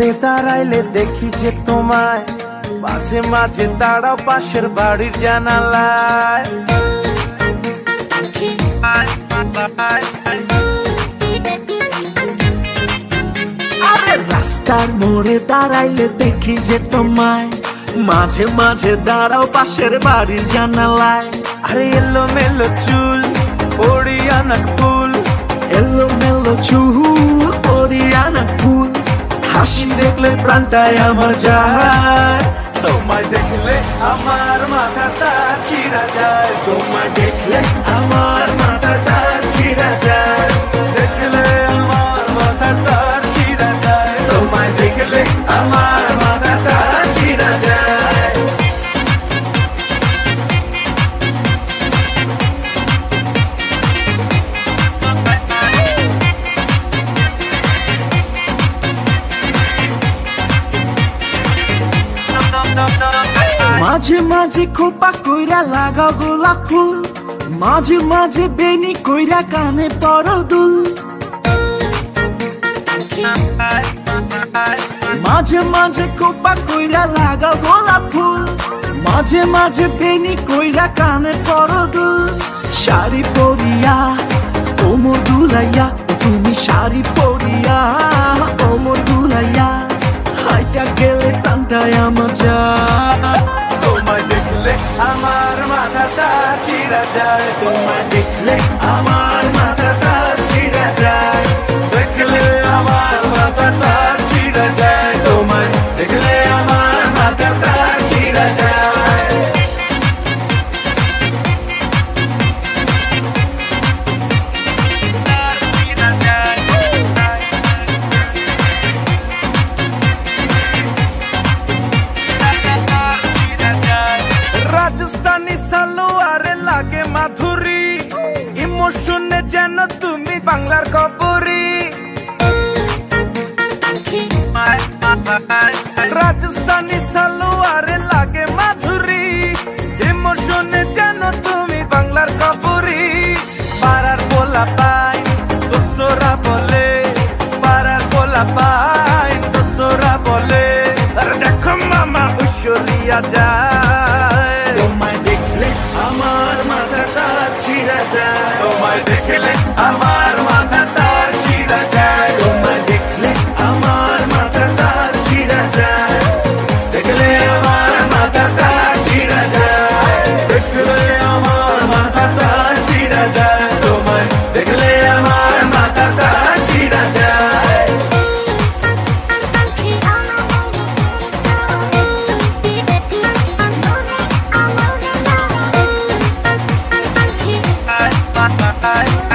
মোড়ে দাঁড়াইলে দেখি যে তোমায়, মাঝে মাঝে দাঁড়াও পাশের বাড়ির জানালায়। আরে রাস্তার মোড়ে দাঁড়াইলে দেখি যে তোমায়, মাঝে মাঝে দাঁড়াও পাশের বাড়ির জানালায়। আরে এলো মেলো চুল ওড়িয়ানা ফুল, এলো মেলো চুল ওড়িয়ানা ফুল, হাসি দেখলে প্রাণটায় আমার যায়। তোমায় দেখলে আমার মাথাটা ছিঁড়া যায়, তোমায় দেখলে আমার মাথাটা ছিঁড়া যায়, দেখলে আমার মাথাটা ছিঁড়া যায়, তোমায় দেখলে আমার মাথাটা ছিঁড়া যায়। মাঝে মাঝে খোপা কইরা লাগাও গোলাপ ফুল, মাঝে মাঝে বেনি কইরা কানে পরো দুল, মাঝে মাঝে খোপা কইরা লাগাও গোলাপ ফুল, মাঝে মাঝে বেনি কইরা কানে পরো দুল। শাড়ি পরিয়া কোমর দুলাইয়া, তুমি শাড়ি পরিয়া কোমর দুলাইয়া, হাইটা গেলে টানটায় আমার যায়। তোমায় দেখলে আমার মাথাটা ছিঁড়া যায়, তোমায় দেখলে আমার মাথাটা ছিঁড়া যায়, দেখলে আমার মাথাটা ছিঁড়া যায়, তোমায় দেখলে আমার মাথাটা ছিঁড়া যায়। রাজস্থানী সালোয়ারে লাগে মাধুরী, ইমোশনে যেন তুমি বাংলার কবরী। রাজস্থানী সালোয়ারে লাগে মাধুরী, ইমোশনে যেন তুমি বাংলার কবরী। পাড়ার পোলা পাই দোস্তরা বলে, পাড়ার পোলা পাই দোস্তরা বলে, আর দেখো মামা ঐশ্বরিয়া যায়। তোমায় দেখলে আমার মাথাটা ছিঁড়া যায়, তোমায় দেখলে আমার মাথাটা ছিঁড়া যায়, তোমায় দেখলে আমার মাথাটা ছিঁড়া যায়, দেখলে আমার মাথাটা ছিঁড়া যায়, দেখলে আমার মাথাটা ছিঁড়া যায়, তোমায় দেখলে আমার মাথাটা ছিঁড়া যায়। I